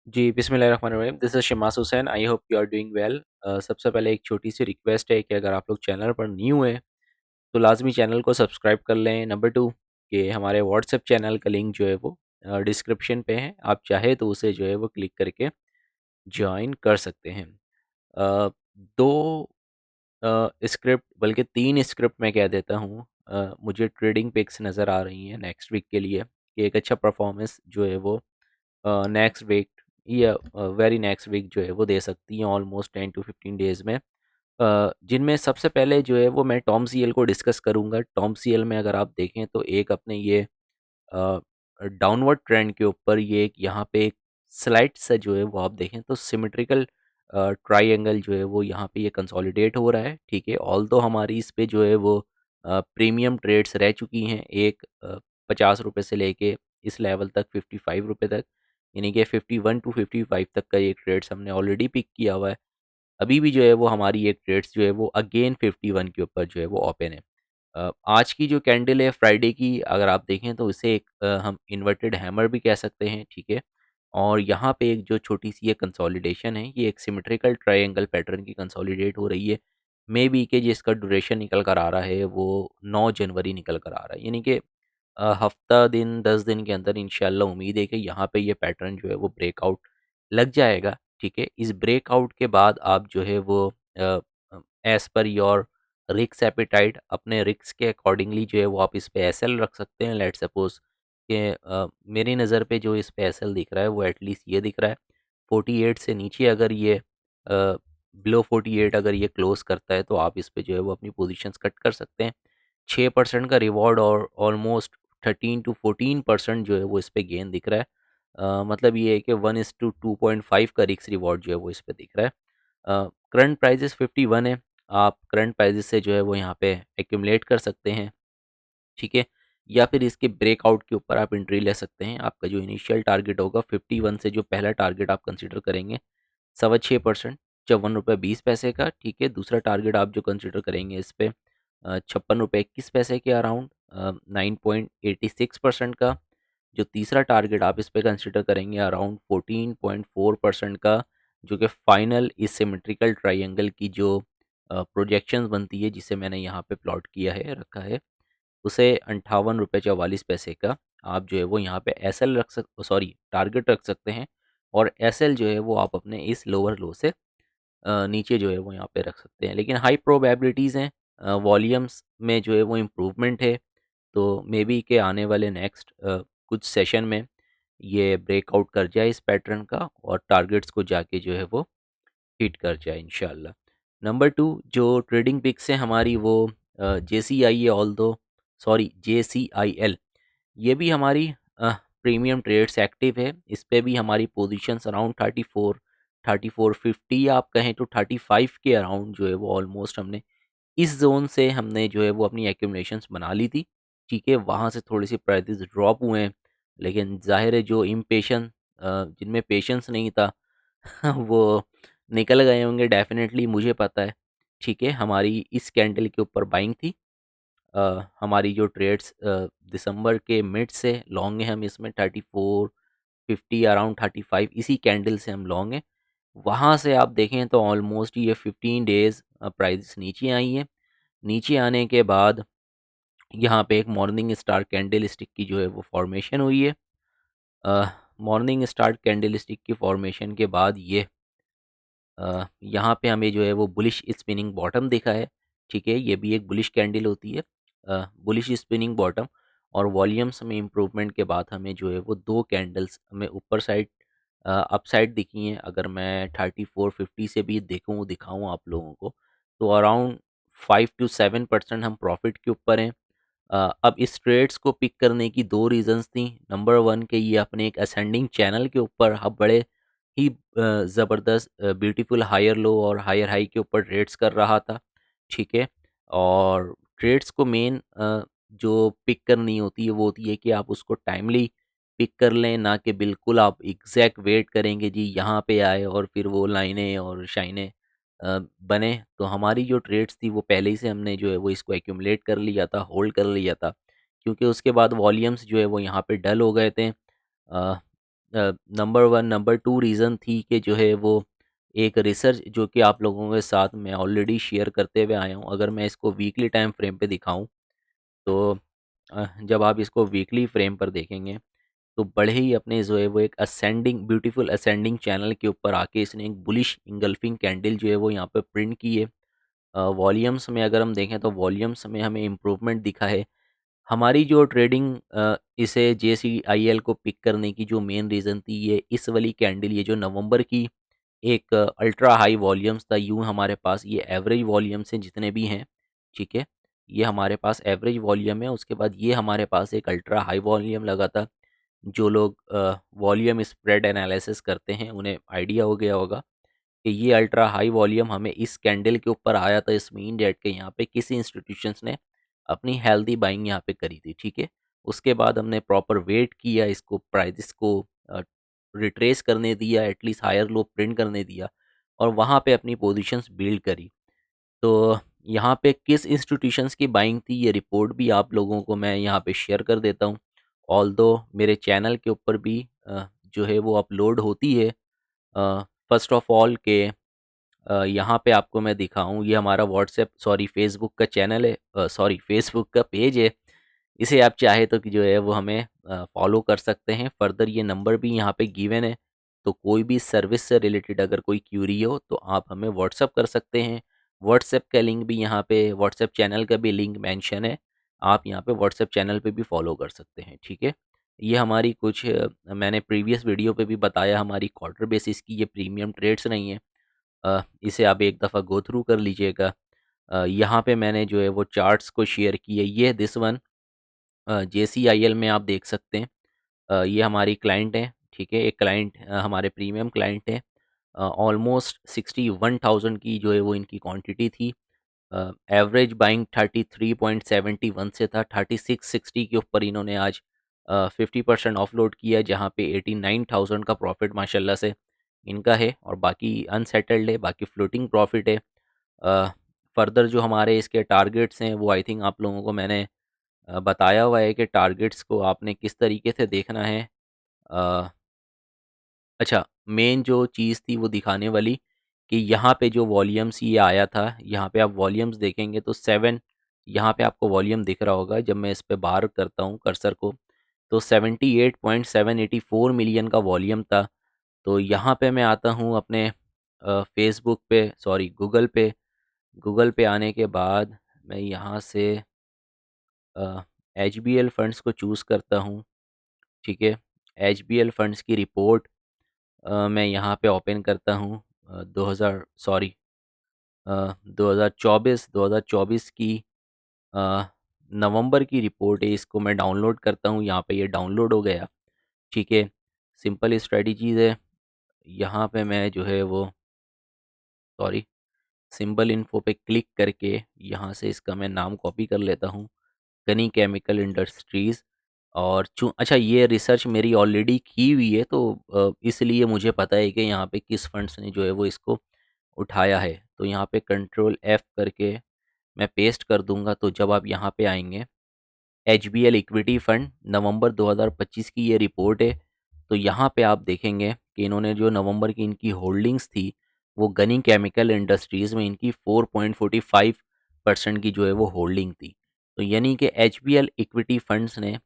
जी, बिस्मिल्लाहिर्रहमानिर्रहीम। This is Shamas Hussain. I hope you are doing well. सबसे पहले एक छोटी-सी रिक्वेस्ट है कि अगर आप लोग चैनल पर न्यू हैं, तो लाज़मी चैनल को सब्सक्राइब कर लें। नंबर 2 कि हमारे व्हाट्सएप चैनल का लिंक जो है वो डिस्क्रिप्शन पे है। आप चाहे तो उसे जो है वो क्लिक करके जॉइन कर सकते हैं। 2 स्क्रिप्ट बल्कि 3 स्क्रिप्ट मैं कह देता हूँ। मुझे ट्रेडिंग पिक्स नज़र आ रही हैं नेक्स्ट वीक के लिए कि एक अच्छा परफॉर्मेंस जो है वो नेक्स्ट वीक या वेरी नेक्स्ट वीक जो है वो दे सकती हैं ऑलमोस्ट 10 टू 15 डेज़ में। जिनमें सबसे पहले जो है वो मैं टॉम सीएल को डिस्कस करूँगा। टॉम सीएल में अगर आप देखें तो एक अपने ये डाउनवर्ड ट्रेंड के ऊपर ये एक यहाँ पे एक स्लाइड सा जो है वो आप देखें तो सिमेट्रिकल ट्रायंगल जो है वो यहाँ पे ये कंसोलिडेट हो रहा है, ठीक है। ऑल्दो हमारी इस पे जो है वो प्रीमियम ट्रेड्स रह चुकी हैं, एक 50 रुपये से लेके इस लेवल तक 55 रुपये तक, यानी कि 51 टू 55 तक का एक ट्रेड्स हमने ऑलरेडी पिक किया हुआ है। अभी भी जो है वो हमारी एक ट्रेड्स जो है वो अगेन 51 के ऊपर जो है वो ओपन है। आज की जो कैंडल है फ्राइडे की, अगर आप देखें तो इसे एक हम इन्वर्टेड हैमर भी कह सकते हैं, ठीक है। और यहाँ पे एक जो छोटी-सी ये कंसोलिडेशन है, ये एक सिमेट्रिकल ट्रायंगल पैटर्न की कंसोलिडेट हो रही है। मे बी कि जिसका ड्यूरेशन निकल कर आ रहा है वो 9 जनवरी निकल कर आ रहा है। यानी कि हफ्ता दिन 10 दिन के अंदर इंशाल्लाह उम्मीद है कि यहाँ पे ये पैटर्न जो है वो ब्रेकआउट लग जाएगा, ठीक है। इस ब्रेकआउट के बाद आप जो है वो as per your risk appetite अपने रिस्क के अकॉर्डिंगली जो है वो आप इस पे एसएल रख सकते हैं। लेट्स सपोज़ कि मेरी नज़र पे जो इस पे एसएल दिख रहा है वो एटलीस्ट ये दिख रहा है 48 से नीचे, अगर ये बिलो 48 अगर ये क्लोज़ करता है तो आप इस पे जो है वो अपनी पोज़ीशंस कट कर सकते हैं। 6% का रिवॉर्ड और ऑलमोस्ट 13 टू 14% जो है वो इस पे गेन दिख रहा है। मतलब ये है कि 1:2.5 का रिस्क रिवॉर्ड जो है वो इस पे दिख रहा है। करंट प्राइसेस 51 है। आप करंट प्राइसेस से जो है वो यहाँ पे एक्यूमुलेट कर सकते हैं, ठीक है। या फिर इसके ब्रेकआउट के ऊपर आप एंट्री ले सकते हैं। आपका जो इनिशियल टारगेट होगा 51 से जो पहला टारगेट आप कंसीडर करेंगे 6.25% 54 रुपये 20 पैसे का, ठीक है। दूसरा टारगेट आप जो कंसीडर करेंगे इस पे 56 रुपये 21 पैसे के अराउंड 9.86% का। जो तीसरा टारगेट आप इस पे कंसीडर करेंगे अराउंड 14.4% का, जो कि फाइनल इस सिमेट्रिकल ट्रायंगल की जो प्रोजेक्शंस बनती है जिसे मैंने यहाँ पे प्लॉट किया है रखा है, उसे 58 रुपये 44 पैसे का आप जो है वो यहाँ पे एसएल रख सक सॉरी टारगेट रख सकते हैं। और एसएल जो है वो आप अपने इस लोअर लो से नीचे जो है वो यहाँ पे रख सकते हैं। लेकिन हाई प्रोबेबिलिटीज़ हैं, वॉल्यूम्स में जो है वो इम्प्रूवमेंट है। तो मे बी के आने वाले नेक्स्ट कुछ सेशन में ये ब्रेकआउट कर जाए इस पैटर्न का और टारगेट्स को जाके जो है वो हिट कर जाए इंशाल्लाह। नंबर 2 जो ट्रेडिंग पिक्स है हमारी वो जेसीआई है, ऑल्दो सॉरी जेसीआईएल, ये भी हमारी प्रीमियम ट्रेड्स एक्टिव है। इस पे भी हमारी पोजीशंस अराउंड 34 या आप कहें तो 35 के अराउंड जो है वो ऑलमोस्ट हमने इस ज़ोन से हमने जो है वो अपनी एक्यूमुलेशंस बना ली थी, ठीक है। वहाँ से थोड़ी-सी प्राइसेस ड्रॉप हुए हैं, लेकिन ज़ाहिर है जो जिनमें पेशेंस नहीं था वो निकल गए होंगे डेफ़िनेटली, मुझे पता है, ठीक है। हमारी इस कैंडल के ऊपर बाइंग थी। हमारी जो ट्रेड्स दिसंबर के मिड से लॉन्ग है, हम इसमें 34, 50 अराउंड 35 इसी कैंडल से हम लॉन्ग हैं। वहाँ से आप देखें तो ऑलमोस्ट ये 15 डेज़ प्राइसेस नीचे आई हैं। नीचे आने के बाद यहाँ पे एक मॉर्निंग स्टार कैंडल स्टिक की जो है वो फॉर्मेशन हुई है। मॉर्निंग स्टार कैंडल स्टिक की फॉर्मेशन के बाद ये यहाँ पे हमें जो है वो बुलिश स्पिनिंग बॉटम दिखा है, ठीक है। ये भी एक बुलिश कैंडल होती है, बुलिश स्पिनिंग बॉटम। और वॉल्यूम्स में इम्प्रूवमेंट के बाद हमें जो है वो 2 कैंडल्स हमें ऊपर साइड अपसाइड दिखी हैं। अगर मैं 34-50 से भी दिखाऊँ आप लोगों को, तो अराउंड 5 टू 7% हम प्रॉफिट के ऊपर हैं। अब इस ट्रेड्स को पिक करने की 2 रीज़न्स थी। नंबर 1 कि ये अपने एक असेंडिंग चैनल के ऊपर अब बड़े ही ज़बरदस्त ब्यूटीफुल हायर लो और हायर हाई के ऊपर ट्रेड्स कर रहा था, ठीक है। और ट्रेड्स को मेन जो पिक करनी होती है वो होती है कि आप उसको टाइमली पिक कर लें, ना कि बिल्कुल आप एग्जैक्ट वेट करेंगे जी यहाँ पे आए और फिर वो लाइनें और शाइनें बने। तो हमारी जो ट्रेड्स थी वो पहले ही से हमने जो है वो इसको एक्यूमुलेट कर लिया था, होल्ड कर लिया था, क्योंकि उसके बाद वॉल्यूम्स जो है वो यहाँ पे डल हो गए थे। नंबर 1, नंबर 2 रीज़न थी कि जो है वो एक रिसर्च जो कि आप लोगों के साथ मैं ऑलरेडी शेयर करते हुए आया हूँ। अगर मैं इसको वीकली टाइम फ्रेम पे दिखाऊँ तो जब आप इसको वीकली फ्रेम पर देखेंगे तो बड़े ही अपने जो है वो एक असेंडिंग ब्यूटीफुल असेंडिंग चैनल के ऊपर आके इसने एक बुलिश इंगल्फिंग कैंडल जो है वो यहाँ पे प्रिंट की है। वॉल्यूम्स में अगर हम देखें तो वॉल्यूम्स में हमें इम्प्रूवमेंट दिखा है। हमारी जो ट्रेडिंग इसे जेसीआईएल को पिक करने की जो मेन रीज़न थी, ये इस वाली कैंडल, ये जो नवंबर की एक अल्ट्रा हाई वॉल्यूम्स था। यूँ हमारे पास ये एवरेज वॉल्यूम्स हैं जितने भी हैं, ठीक है? ये हमारे पास एवरेज वॉल्यूम है, उसके बाद ये हमारे पास एक अल्ट्रा हाई वॉल्यूम लगा था। जो लोग वॉल्यूम स्प्रेड एनालिसिस करते हैं उन्हें आइडिया हो गया होगा कि ये अल्ट्रा हाई वॉल्यूम हमें इस कैंडल के ऊपर आया था, इस मीन डेट के यहाँ पे किसी इंस्टीट्यूशंस ने अपनी हेल्दी बाइंग यहाँ पे करी थी, ठीक है? उसके बाद हमने प्रॉपर वेट किया, इसको प्राइसेस को रिट्रेस करने दिया, एटलीस्ट हायर लो प्रिंट करने दिया और वहाँ पे अपनी पोजीशंस बिल्ड करी। तो यहाँ पे किस इंस्टीट्यूशंस की बाइंग थी, ये रिपोर्ट भी आप लोगों को मैं यहाँ पे शेयर कर देता हूँ। ऑल्दो मेरे चैनल के ऊपर भी जो है वो अपलोड होती है। फर्स्ट ऑफ ऑल के यहाँ पे आपको मैं दिखाऊँ, ये हमारा व्हाट्सएप सॉरी फेसबुक का चैनल है, सॉरी फेसबुक का पेज है। इसे आप चाहे तो कि जो है वो हमें फॉलो कर सकते हैं। फर्दर ये नंबर भी यहाँ पे गिवन है, तो कोई भी सर्विस से रिलेटेड अगर कोई क्यूरी हो तो आप हमें व्हाट्सएप कर सकते हैं। व्हाट्सएप का लिंक भी यहाँ पे, व्हाट्सएप चैनल का भी लिंक मेंशन है। आप यहाँ पे व्हाट्सएप चैनल पे भी फॉलो कर सकते हैं, ठीक है? ये हमारी कुछ मैंने प्रीवियस वीडियो पे भी बताया, हमारी क्वार्टर बेसिस की ये प्रीमियम ट्रेड्स नहीं है। इसे आप एक दफ़ा गो थ्रू कर लीजिएगा। यहाँ पे मैंने जो है वो चार्ट्स को शेयर किए, ये दिस वन जेसीआईएल में आप देख सकते हैं। ये हमारी क्लाइंट है, ठीक है? एक क्लाइंट हमारे प्रीमियम क्लाइंट है। ऑलमोस्ट 61,000 की जो है वो इनकी क्वांटिटी थी। एवरेज बाइंग 33.71 से था, 3660 के ऊपर इन्होंने आज 50% ऑफलोड किया, जहाँ पे 89,000 का प्रॉफिट माशाल्लाह से इनका है और बाकी अनसेटल्ड है, बाकी फ्लोटिंग प्रॉफिट है। फर्दर जो हमारे इसके टारगेट्स हैं वो आई थिंक आप लोगों को मैंने बताया हुआ है कि टारगेट्स को आपने किस तरीके से देखना है। अ, अच्छा, मेन जो चीज़ थी वो दिखाने वाली कि यहाँ पे जो वॉल्यूम्स ये आया था, यहाँ पे आप वॉल्यूम्स देखेंगे तो 7, यहाँ पे आपको वॉल्यूम दिख रहा होगा जब मैं इस पे बाहर करता हूँ कर्सर को, तो 78.784 मिलियन का वॉल्यूम था। तो यहाँ पे मैं आता हूँ अपने फ़ेसबुक पे, सॉरी गूगल पे आने के बाद मैं यहाँ से एचबीएल फंड्स को चूज़ करता हूँ, ठीक है? एचबीएल फंड्स की रिपोर्ट मैं यहाँ पे ओपन करता हूँ। 2000 सॉरी 2024 की अ, नवंबर की रिपोर्ट है, इसको मैं डाउनलोड करता हूँ, यहाँ पे ये डाउनलोड हो गया, ठीक है? सिंपल स्ट्रेटजीज़ है, यहाँ पे मैं जो है वो सॉरी सिंबल इन्फो पे क्लिक करके यहाँ से इसका मैं नाम कॉपी कर लेता हूँ, गनी केमिकल इंडस्ट्रीज़। और चूँ अच्छा, ये रिसर्च मेरी ऑलरेडी की हुई है, तो इसलिए मुझे पता है कि यहाँ पे किस फंड्स ने जो है वो इसको उठाया है। तो यहाँ पे कंट्रोल एफ करके मैं पेस्ट कर दूंगा, तो जब आप यहाँ पे आएंगे, एचबीएल इक्विटी फंड नवंबर 2025 की ये रिपोर्ट है। तो यहाँ पे आप देखेंगे कि इन्होंने जो नवंबर की इनकी होल्डिंग्स थी वो गनी केमिकल इंडस्ट्रीज़ में इनकी 4.45% की जो है वो होल्डिंग थी। तो यानी कि एचबीएल इक्विटी फंड्स ने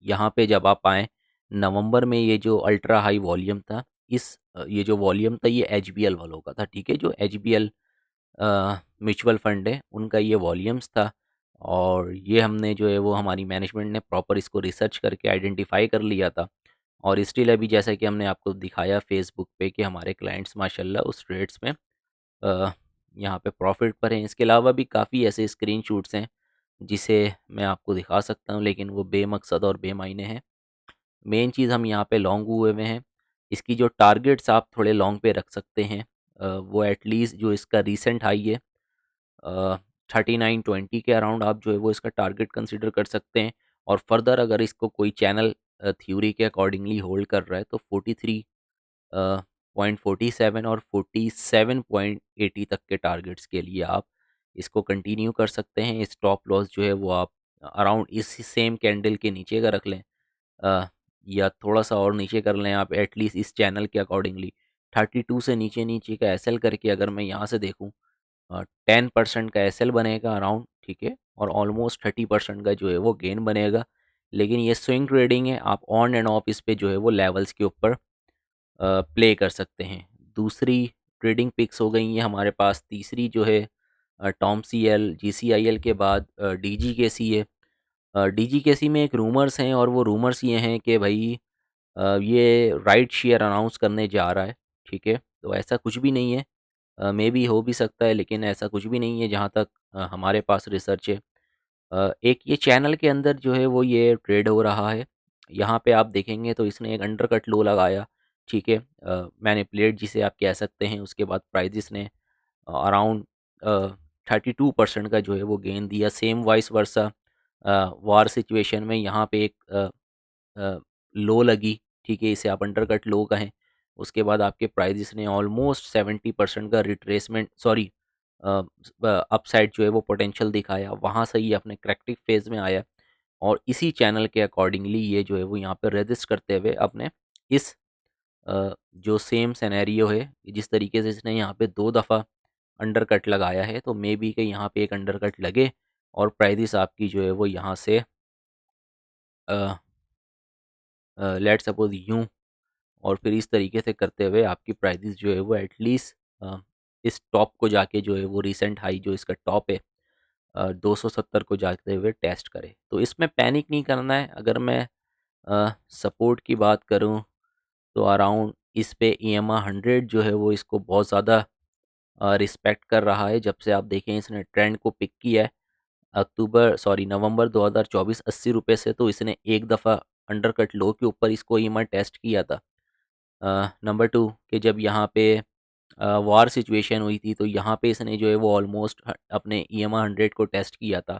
यहाँ पे जब आप आएँ, नवंबर में ये जो अल्ट्रा हाई वॉल्यूम था, ये जो वॉल्यूम था ये एचबीएल वालों का था, ठीक है? जो एचबीएल म्यूचुअल फंड है उनका ये वॉल्यूम्स था। और ये हमने जो है वो हमारी मैनेजमेंट ने प्रॉपर इसको रिसर्च करके आइडेंटिफाई कर लिया था। और स्टिल अभी जैसा कि हमने आपको दिखाया फेसबुक पे कि हमारे क्लाइंट्स माशाल्लाह उस ट्रेड्स में अ, यहाँ पे प्रॉफिट पर हैं। इसके अलावा भी काफ़ी ऐसे स्क्रीनशॉट्स हैं जिसे मैं आपको दिखा सकता हूँ, लेकिन वो बेमकसद और बेमायने हैं। मेन चीज़ हम यहाँ पे लॉन्ग हुए हुए हैं। इसकी जो टारगेट्स आप थोड़े लॉन्ग पे रख सकते हैं, वो एटलीस्ट जो इसका रीसेंट हाई है 3920 के अराउंड आप जो है वो इसका टारगेट कंसिडर कर सकते हैं। और फर्दर अगर इसको कोई चैनल थ्योरी के अकॉर्डिंगली होल्ड कर रहा है तो 43 पॉइंट 47 और 47.80 तक के टारगेट्स के लिए आप इसको कंटिन्यू कर सकते हैं। स्टॉप लॉस जो है वो आप अराउंड इस सेम कैंडल के नीचे का रख लें। या थोड़ा-सा और नीचे कर लें आप एटलीस्ट इस चैनल के अकॉर्डिंगली। 32 से नीचे-नीचे का एसएल करके अगर मैं यहाँ से देखूँ 10% का एसएल बनेगा अराउंड, ठीक है? और ऑलमोस्ट 30% का जो है वो गेन बनेगा। लेकिन ये स्विंग ट्रेडिंग है, आप ऑन एंड ऑफ इस पे जो है वो लेवल्स के ऊपर प्ले कर सकते हैं। दूसरी ट्रेडिंग पिक्स हो गई हैं हमारे पास, तीसरी जो है टॉम सीएल, जीसीआईएल के बाद डीजीकेसी है। डीजीकेसी में एक रूमर्स हैं और वो रूमर्स ये हैं कि भई ये राइट शेयर अनाउंस करने जा रहा है, ठीक है? तो ऐसा कुछ भी नहीं है। मेबी हो भी सकता है लेकिन ऐसा कुछ भी नहीं है जहाँ तक हमारे पास रिसर्च है। एक ये चैनल के अंदर जो है वो ये ट्रेड हो रहा है। यहाँ पे आप देखेंगे तो इसने एक अंडरकट लो लगाया, ठीक है? मैनिपुलेट जिसे आप कह सकते हैं, उसके बाद प्राइसेस ने अराउंड 32% का जो है वो गेन दिया। सेम वाइस वर्सा वार सिचुएशन में यहाँ पे एक अ, लो लगी, ठीक है? इसे आप अंडरकट लो कहें। उसके बाद आपके प्राइसेस ने ऑलमोस्ट 70% का रिट्रेसमेंट सॉरी अपसाइड जो है वो पोटेंशियल दिखाया। वहाँ से ये अपने करेक्टिव फेज़ में आया और इसी चैनल के अकॉर्डिंगली ये जो है वो यहाँ पे रेजिस्ट करते हुए अपने इस जो सेम सिनेरियो है, जिस तरीके से इसने यहाँ पे 2 दफ़ा अंडरकट लगाया है, तो मे बी कि यहाँ पे एक अंडरकट लगे और प्राइसेस आपकी जो है वो यहाँ से अ लेट्स सपोज़ यूँ और फिर इस तरीके से करते हुए आपकी प्राइसेस जो है वो एटलीस्ट इस टॉप को जाके जो है वो रीसेंट हाई जो इसका टॉप है 270 को जाते हुए टेस्ट करे। तो इसमें पैनिक नहीं करना है। अगर मैं सपोर्ट की बात करूँ तो अराउंड इस पे ईएमए 100 जो है वो इसको बहुत ज़्यादा रिस्पेक्ट कर रहा है। जब से आप देखें इसने ट्रेंड को पिक किया है नवंबर 2024 ₹80 से, तो इसने एक दफ़ा अंडरकट लो के ऊपर इसको ईएमए टेस्ट किया था। नंबर 2 कि जब यहाँ पे वार सिचुएशन हुई थी तो यहाँ पे इसने जो है वो ऑलमोस्ट अपने ईएमए 100 को टेस्ट किया था।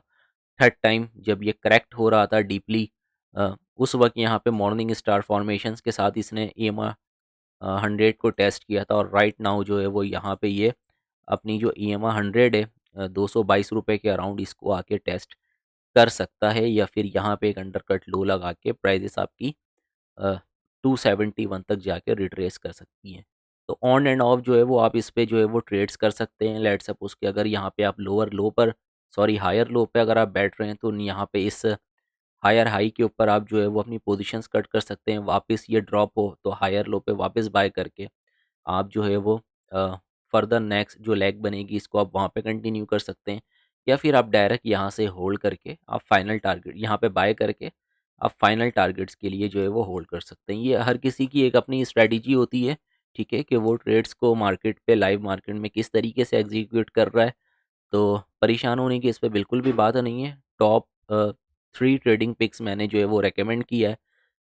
थर्ड टाइम जब ये करेक्ट हो रहा था डीपली, उस वक़्त यहाँ पे मॉर्निंग स्टार फॉर्मेशंस के साथ इसने ईएमए 100 को टेस्ट किया था और राइट नाउ जो है वो यहाँ पे ये अपनी जो ईएमए 100 है ₹222 के अराउंड इसको आके टेस्ट कर सकता है या फिर यहाँ पे एक अंडरकट लो लगा के प्राइसेस आपकी 271 तक जाके रिट्रेस कर सकती हैं। तो ऑन एंड ऑफ जो है वो आप इस पे जो है वो ट्रेड्स कर सकते हैं। लेट्स सपोज़ कि अगर यहाँ पे आप हायर लो पे अगर आप बैठ रहे हैं तो यहाँ पे इस हायर हाई के ऊपर आप जो है वो अपनी पोजीशंस कट कर सकते हैं। वापस ये ड्रॉप हो तो हायर लो पे वापस बाय करके आप जो है वो फर्दर नेक्स्ट जो लेग बनेगी इसको आप वहाँ पे कंटिन्यू कर सकते हैं या फिर आप डायरेक्ट यहाँ से होल्ड करके आप फाइनल टारगेट यहाँ पे बाय करके आप फाइनल टारगेट्स के लिए जो है वो होल्ड कर सकते हैं। ये हर किसी की एक अपनी स्ट्रैटेजी होती है, ठीक है? कि वो ट्रेड्स को मार्केट पे लाइव मार्केट में किस तरीके से एग्जीक्यूट कर रहा है। तो परेशान होने की इस पे बिल्कुल भी बात नहीं है। टॉप 3 ट्रेडिंग पिक्स मैंने जो है वो रिकमेंड किया है।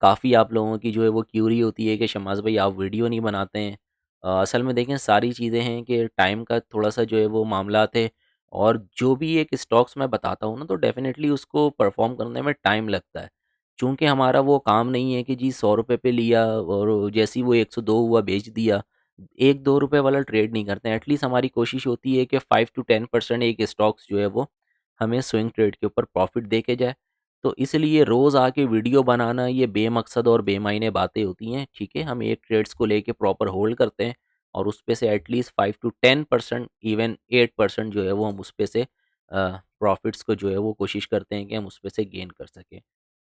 काफ़ी आप लोगों की जो है वो क्यूरी होती है कि शमास भाई आप वीडियो नहीं बनाते हैं। असल में देखें सारी चीज़ें हैं कि टाइम का थोड़ा-सा जो है वो मामलात है और जो भी एक स्टॉक्स मैं बताता हूँ ना तो डेफ़िनेटली उसको परफ़ॉर्म करने में टाइम लगता है। चूँकि हमारा वो काम नहीं है कि जी ₹100 पे लिया और जैसे ही वो 102 हुआ बेच दिया। ₹1-2 वाला ट्रेड नहीं करते हैं। एटलीस्ट हमारी कोशिश होती है कि 5 टू 10% एक स्टॉक्स जो है वो हमें स्विंग ट्रेड के ऊपर प्रॉफ़िट दे के जाए। तो इसलिए रोज़ आके वीडियो बनाना ये बेमकसद और बेमायने बातें होती हैं, ठीक है? हम एक ट्रेड्स को लेके प्रॉपर होल्ड करते हैं और उसपे से एटलीस्ट 5 टू 10% इवन 8% जो है वो हम उसपे से प्रॉफ़िट्स को जो है वो कोशिश करते हैं कि हम उसपे से गेन कर सकें।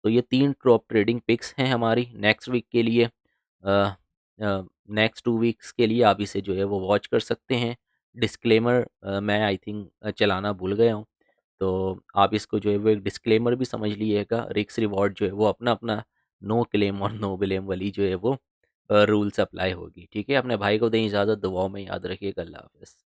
तो ये 3 टॉप ट्रेडिंग पिक्स हैं हमारी नेक्स्ट वीक के लिए। नेक्स्ट 2 वीक्स के लिए आप इसे जो है वो वॉच कर सकते हैं। डिस्क्लेमर मैं आई थिंक चलाना भूल गया हूँ। तो आप इसको जो है वो एक डिस्क्लेमर भी समझ लीजिएगा। रिस्क रिवॉर्ड जो है वो अपना-अपना नो क्लेम और नो ब्लेम वाली जो है वो रूल्स अप्लाई होगी। ठीक है? अपने भाई को दें इजाज़त, दुआओं में याद रखिएगा। अल्लाह हाफ़िज़।